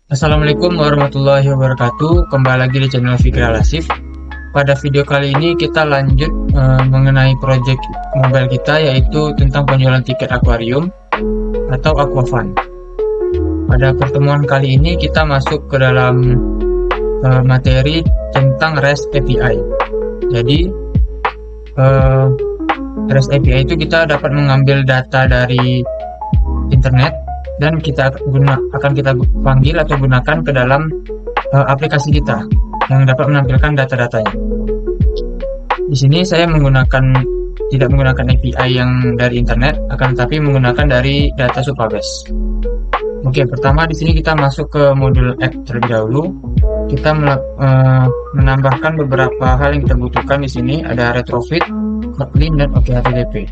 Assalamualaikum warahmatullahi wabarakatuh. Kembali lagi di channel Fikri Alasif. Pada video kali ini kita lanjut mengenai project mobile kita, yaitu tentang penjualan tiket akuarium atau aquafun. Pada pertemuan kali ini kita masuk ke dalam materi tentang REST API. Jadi REST API itu kita dapat mengambil data dari internet dan kita akan kita panggil atau gunakan ke dalam aplikasi kita yang dapat menampilkan data-datanya. Di sini saya tidak menggunakan API yang dari internet, akan tetapi menggunakan dari data Supabase. Oke, pertama di sini kita masuk ke modul app terlebih dahulu. Kita menambahkan beberapa hal yang kita butuhkan di sini. Ada retrofit, Kotlin, dan OKHTTP.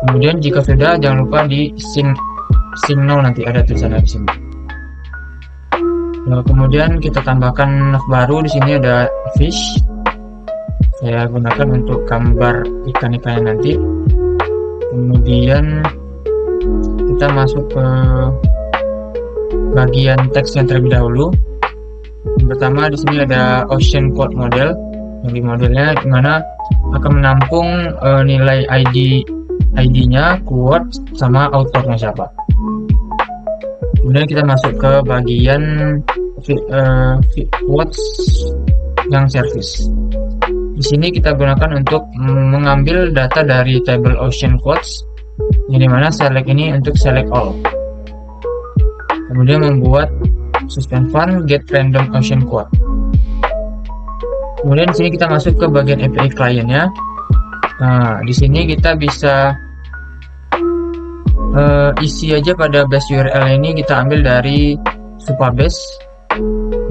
Kemudian jika sudah, jangan lupa di sync now, nanti ada tulisannya di sini. Nah, kemudian kita tambahkan baru di sini ada fish. Saya gunakan untuk gambar ikan-ikannya nanti. Kemudian kita masuk ke bagian teks yang terlebih dahulu. Yang pertama di sini ada Ocean Code Model. Yang di modelnya dimana akan menampung nilai ID-nya, quote, sama autornya siapa. Kemudian kita masuk ke bagian quotes yang service. Di sini kita gunakan untuk mengambil data dari table Ocean Quotes, yang dimana select ini untuk select all. Kemudian membuat suspend fund get random Ocean Quote. Kemudian di sini kita masuk ke bagian API kliennya. Nah, di sini kita bisa isi aja pada base URL ini kita ambil dari Supabase.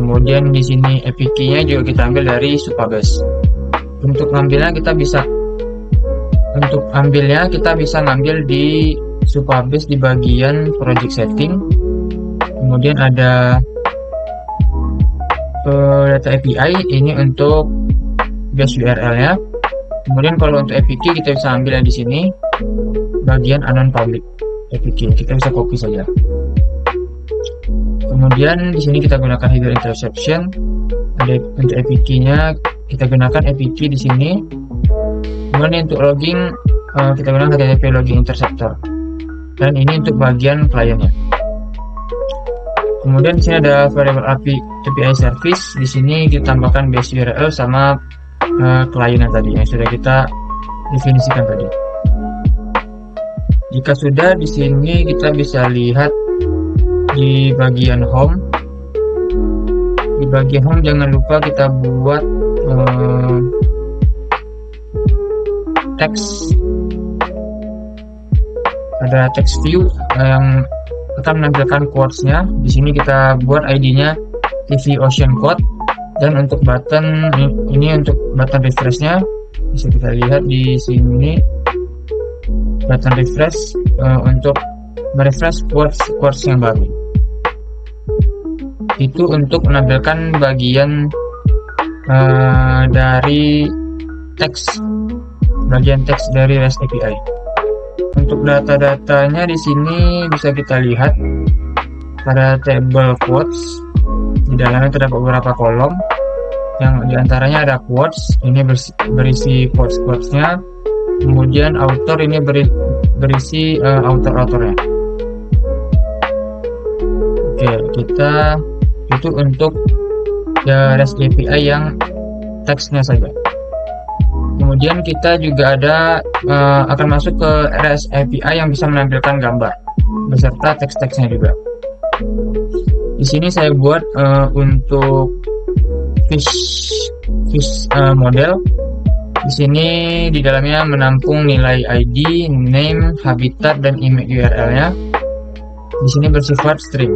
Kemudian di sini API key-nya juga kita ambil dari Supabase. Untuk ambilnya kita bisa ngambil di Supabase di bagian project setting. Kemudian ada data API ini untuk base URL-nya. Kemudian kalau untuk API key kita bisa ambil di sini bagian unknown public. API kita bisa copy saja. Kemudian di sini kita gunakan header interception. Ada untuk API key-nya kita gunakan API key di sini. Kemudian untuk logging kita gunakan HTTP logging interceptor. Dan ini untuk bagian kliennya. Kemudian di sini ada variable API service. Di sini ditambahkan base URL sama kliennya tadi yang sudah kita definisikan tadi. Jika sudah, di sini kita bisa lihat di bagian home. Di bagian home jangan lupa kita buat teks. Ada text view yang akan menampilkan quotes-nya. Di sini kita buat ID-nya TV Ocean Quote, dan untuk button ini untuk button refresh-nya bisa kita lihat di sini. Button refresh untuk merefresh quotes yang baru. Itu untuk menampilkan bagian dari teks, dari REST API. Untuk data-datanya di sini bisa kita lihat pada table quotes. Di dalamnya terdapat beberapa kolom, yang diantaranya ada quotes. Ini berisi quotes-nya. Kemudian author ini berisi author-autornya. Oke, kita itu untuk REST API yang teksnya saja. Kemudian kita juga akan masuk ke REST API yang bisa menampilkan gambar beserta teks-teksnya juga. Di sini saya buat untuk fish model. Di sini di dalamnya menampung nilai ID, name, habitat, dan email URL-nya. Di sini bersifat string.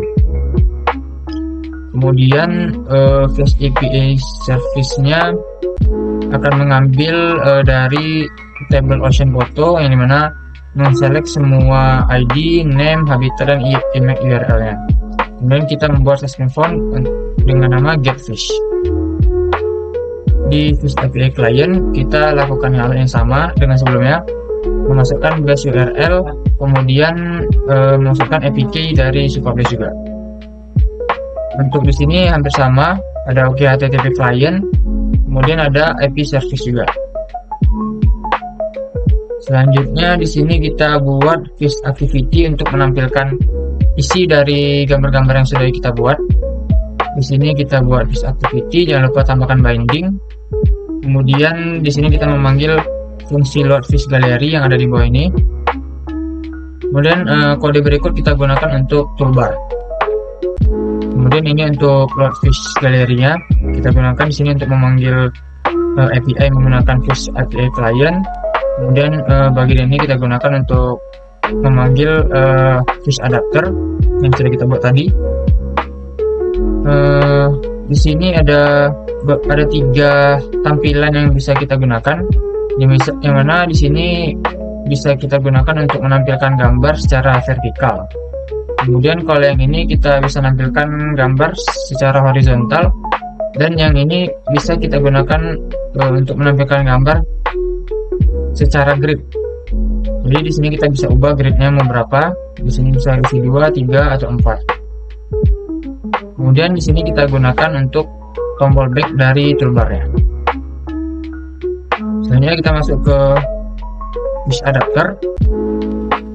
Kemudian REST API service-nya akan mengambil dari table Ocean Photo, yang dimana men-select semua ID, name, habitat, dan email URL-nya. Kemudian kita membuat suspend font dengan nama getFish. Di Fish API Client kita lakukan hal yang sama dengan sebelumnya, memasukkan base URL, kemudian memasukkan API key dari Supabase juga. Untuk di sini hampir sama, ada OK HTTP client, kemudian ada IP service juga. Selanjutnya di sini kita buat fish activity untuk menampilkan isi dari gambar-gambar yang sudah kita buat. Di sini kita buat fish activity, jangan lupa tambahkan binding. Kemudian di sini kita memanggil fungsi load fish gallery yang ada di bawah ini. Kemudian kode berikut kita gunakan untuk toolbar. Kemudian ini untuk load fish gallery-nya kita gunakan di sini untuk memanggil API menggunakan fish API client. Kemudian bagian ini kita gunakan untuk memanggil fish adapter yang sudah kita buat tadi. Di sini ada 3 tampilan yang bisa kita gunakan, yang mana di sini bisa kita gunakan untuk menampilkan gambar secara vertikal. Kemudian kalau yang ini kita bisa menampilkan gambar secara horizontal, dan yang ini bisa kita gunakan untuk menampilkan gambar secara grid. Jadi di sini kita bisa ubah gridnya mau berapa. Di sini bisa isi 2, 3 atau 4. Kemudian di sini kita gunakan untuk tombol back dari toolbarnya. Selanjutnya kita masuk ke fish adapter.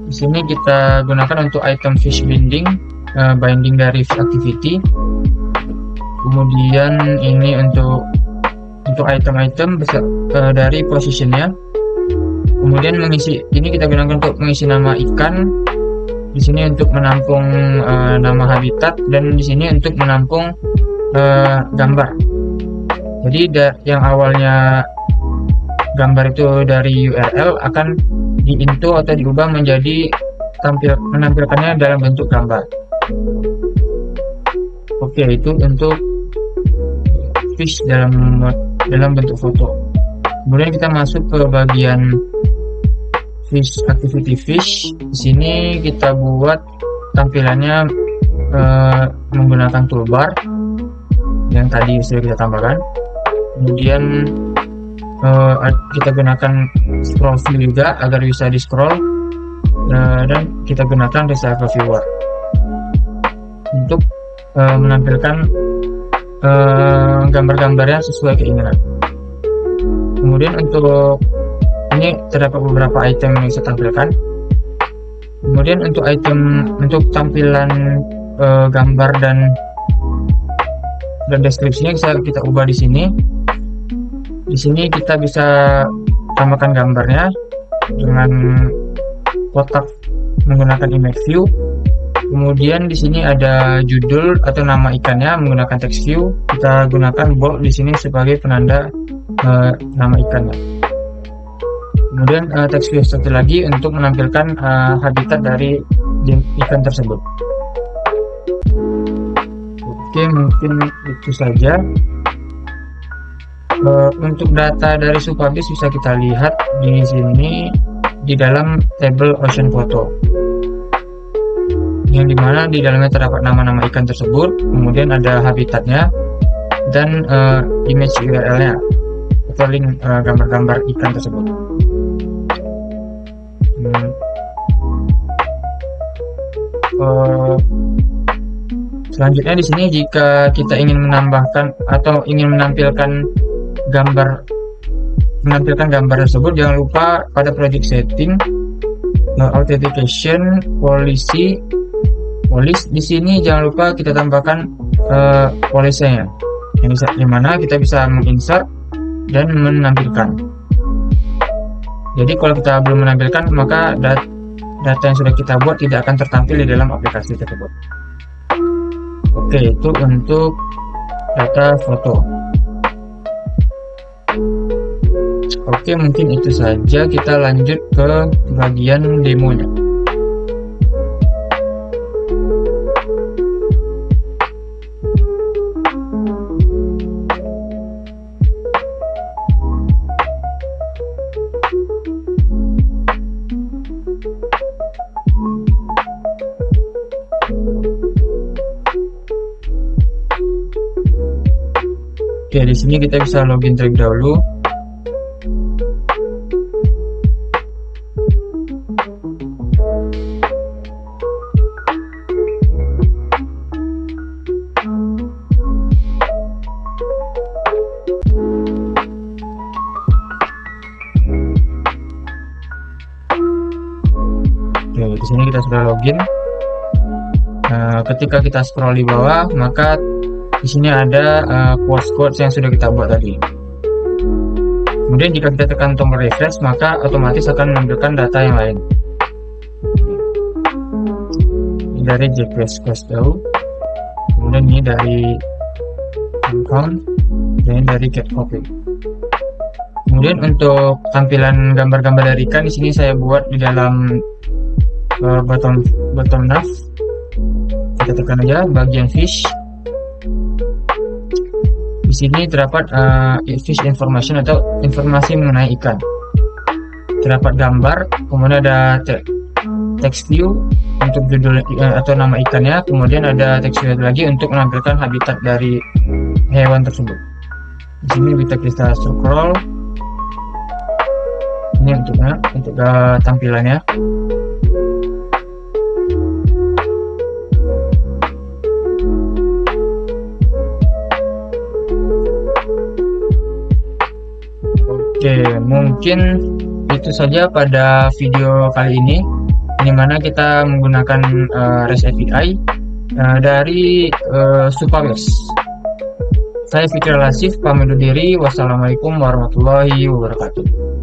Di sini kita gunakan untuk item fish binding, binding dari fish activity. Kemudian ini untuk item-item dari positionnya. Kemudian mengisi, ini kita gunakan untuk mengisi nama ikan. Di sini untuk menampung nama habitat, dan di sini untuk menampung gambar. Jadi yang awalnya gambar itu dari URL akan diinto atau diubah menjadi menampilkannya dalam bentuk gambar. Oke, itu untuk fish dalam bentuk foto. Kemudian kita masuk ke bagian fish activity fish. Di sini kita buat tampilannya menggunakan toolbar yang tadi sudah kita tambahkan. Kemudian kita gunakan scroll view juga agar bisa di scroll, dan kita gunakan reserve viewer untuk menampilkan gambar-gambarnya sesuai keinginan. Kemudian untuk ini terdapat beberapa item yang saya tampilkan. Kemudian untuk tampilan gambar dan deskripsinya kita ubah di sini. Di sini kita bisa tambahkan gambarnya dengan kotak menggunakan image view. Kemudian di sini ada judul atau nama ikannya menggunakan text view. Kita gunakan bold di sini sebagai penanda nama ikannya. Kemudian text view satu lagi untuk menampilkan habitat dari ikan tersebut. Oke, mungkin itu saja. Untuk data dari Supabase bisa kita lihat di sini di dalam tabel Ocean Photo, yang dimana di dalamnya terdapat nama-nama ikan tersebut, kemudian ada habitatnya dan image URL-nya atau link gambar-gambar ikan tersebut. Selanjutnya di sini jika kita ingin menambahkan atau ingin menampilkan gambar tersebut, jangan lupa pada project setting, authentication, policy. Di sini jangan lupa kita tambahkan policy-nya, yang mana kita bisa menginsert dan menampilkan. Jadi kalau kita belum menampilkan, maka data yang sudah kita buat tidak akan tertampil di dalam aplikasi tersebut. Oke, itu untuk data foto. Oke, mungkin itu saja. Kita lanjut ke bagian demonya. Oke, di sini kita bisa login terlebih dahulu. Di sini kita sudah login. Ketika kita scroll di bawah, maka di sini ada quotes yang sudah kita buat tadi. Kemudian jika kita tekan tombol refresh, maka otomatis akan menampilkan data yang lain. Ini dari JPS Questel, kemudian ini dari account, dan ini dari get copy. Kemudian untuk tampilan gambar-gambar dari ikan, di sini saya buat di dalam bottom nav. Kita tekan aja bagian fish. Di sini terdapat fish information atau informasi mengenai ikan. Terdapat gambar, kemudian ada text view untuk judul atau nama ikannya, kemudian ada text view lagi untuk menampilkan habitat dari hewan tersebut. Di sini kita scroll. Ini untuk tampilannya. Oke, mungkin itu saja pada video kali ini, di mana kita menggunakan REST API dari Supabase. Saya Fikri Lasif, pamit undur diri. Wassalamualaikum warahmatullahi wabarakatuh.